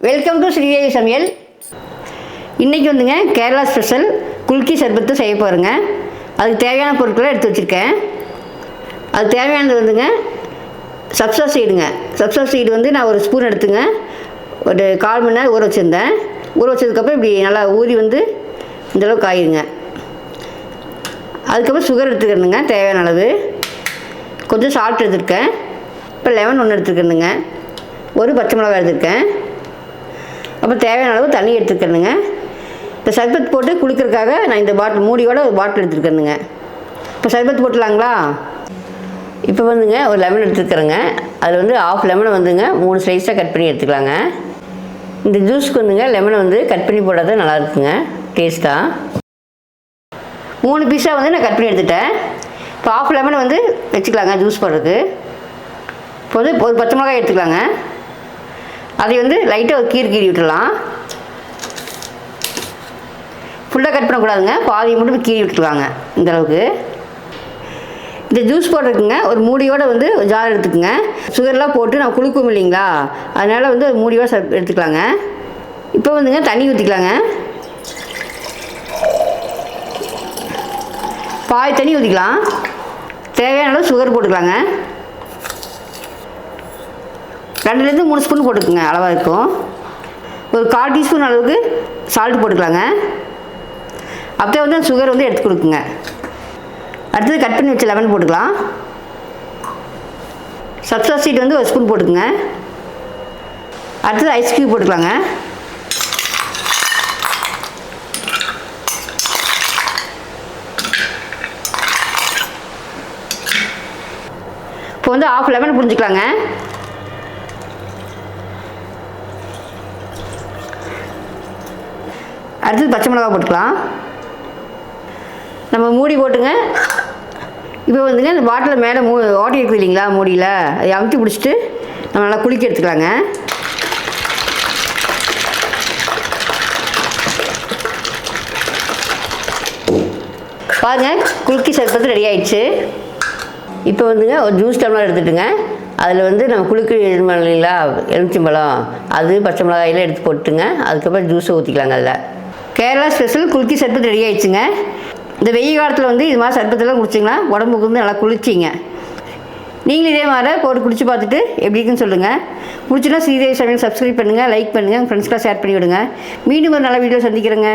Welcome to Sridevi சமையல். இன்றைக்கி வந்துங்க கேரளா ஸ்பெஷல் குல்கி சர்பத்து செய்ய போகிறேங்க. அதுக்கு தேவையான பொருட்களை எடுத்து வச்சுருக்கேன். அதுக்கு தேவையானது வந்துங்க சப்ஸா சீடுங்க. சப்ஸா சீடு வந்து நான் ஒரு ஸ்பூன் எடுத்துங்க ஒரு 1/4 மணி நேரம் ஊற வச்சுருந்தேன். ஊற வச்சதுக்கப்புறம் இப்படி நல்லா ஊறி வந்து இந்தளவுக்கு காயிருங்க. அதுக்கப்புறம் சுகர் எடுத்துக்கிறேனுங்க தேவையான அளவு. கொஞ்சம் சால்ட் எடுத்துருக்கேன். இப்போ லெமன் ஒன்று எடுத்துக்கிறேனுங்க. ஒரு பச்சை மிளகாய் எடுத்துருக்கேன். அப்புறம் தேவையான அளவு தண்ணி எடுத்துக்கிறேனுங்க. இப்போ சர்பத் போட்டு குளிக்கிறதுக்காக நான் இந்த பாட்டில் மூடியோட ஒரு பாட்டில் எடுத்துருக்கேனுங்க. இப்போ சர்பத் போட்டலாங்களா? இப்போ வந்துங்க ஒரு லெமன் எடுத்துக்கிறேங்க. அதில் வந்து 1/2 லெமனை வந்துங்க 3 ஸ்லைஸாக கட் பண்ணி எடுத்துக்கலாங்க. இந்த ஜூஸ்க்கு வந்துங்க லெமனை வந்து கட் பண்ணி போட்டால் நல்லா இருக்குங்க டேஸ்ட்டாக. 3 பீஸாக வந்து நான் கட் பண்ணி எடுத்துட்டேன். இப்போ 1/2 லெமனை வந்து வச்சுக்கலாங்க ஜூஸ் போடுறதுக்கு. இப்போ வந்து ஒரு பச்சை மிளகாய் எடுத்துக்கலாங்க. அதை வந்து லைட்டாக ஒரு கீறி விட்டுடலாம். ஃபுல்லாக கட் பண்ணக்கூடாதுங்க, பாதியை மட்டும் கீறி விட்டுக்கலாங்க இந்தளவுக்கு. இந்த ஜூஸ் போடுறதுக்குங்க ஒரு மூடியோடு வந்து ஜார் எடுத்துக்கோங்க. சுகர்லாம் போட்டு நான் குளுக்கும் இல்லைங்களா, அதனால் வந்து ஒரு மூடியோடு எடுத்துக்கலாங்க. இப்போ வந்துங்க தண்ணி ஊற்றிக்கலாங்க. பாதி தண்ணி ஊற்றிக்கலாம். தேவையான அளவு சுகர் போட்டுக்கலாங்க. 2லேருந்து 3 ஸ்பூன் போட்டுக்குங்க, அளவாக இருக்கும். ஒரு 1/4 டீஸ்பூன் அளவுக்கு சால்ட் போட்டுக்கலாங்க. அப்படியே வந்து சுகர் வந்து எடுத்து கொடுக்குங்க. அடுத்தது கட் பண்ணி வச்ச லெமன் போட்டுக்கலாம். சப்ஸா சீட் வந்து 1 ஸ்பூன் போட்டுக்குங்க. அடுத்தது ஐஸ் க்யூப் போட்டுக்கலாங்க. இப்போ வந்து 1/2 லெமன் புரிஞ்சுக்கலாங்க. அடுத்தது பச்சை மிளகாய் போட்டுக்கலாம். நம்ம மூடி போட்டுங்க. இப்போ வந்துங்க இந்த பாட்டில் மேலே ஓட்டி இருக்குது இல்லைங்களா மூடியில், அதை அமுத்தி பிடிச்சிட்டு நம்ம நல்லா குளிக்க எடுத்துக்கலாங்க. பாருங்கள் குலுக்கி சர்பத்து ரெடி ஆகிடுச்சு. இப்போ வந்துங்க ஒரு ஜூஸ் டம்ளர் எடுத்துட்டுங்க. அதில் வந்து நம்ம குலுக்கி இல்லைங்களா எலுமிச்சம்பழம், அது பச்சை மிளகாயெல்லாம் எடுத்து போட்டுங்க. அதுக்கப்புறம் ஜூஸை ஊற்றிக்கலாங்க. அதில் கேரளா ஸ்பெஷல் குல்கி சர்பத்து ரெடி ஆகிடுச்சுங்க. இந்த வெயில் காலத்தில் வந்து இது மாதிரி சர்பத்தெல்லாம் குடிச்சிங்கன்னா உடம்புக்கு வந்து நல்லா குளிச்சிங்க. நீங்களும் இதே மாதிரி போட்டு குடிச்சு பார்த்துட்டு எப்படி இருக்குன்னு சொல்லுங்கள். பிடிச்சினா ஸ்ரீதேவி சமையல் சப்ஸ்கிரைப் பண்ணுங்கள், லைக் பண்ணுங்கள், உங்கள் ஃப்ரெண்ட்ஸ்க்கெலாம் ஷேர் பண்ணி விடுங்க. மீண்டும் ஒரு நல்ல வீடியோ சந்திக்கிறேங்க.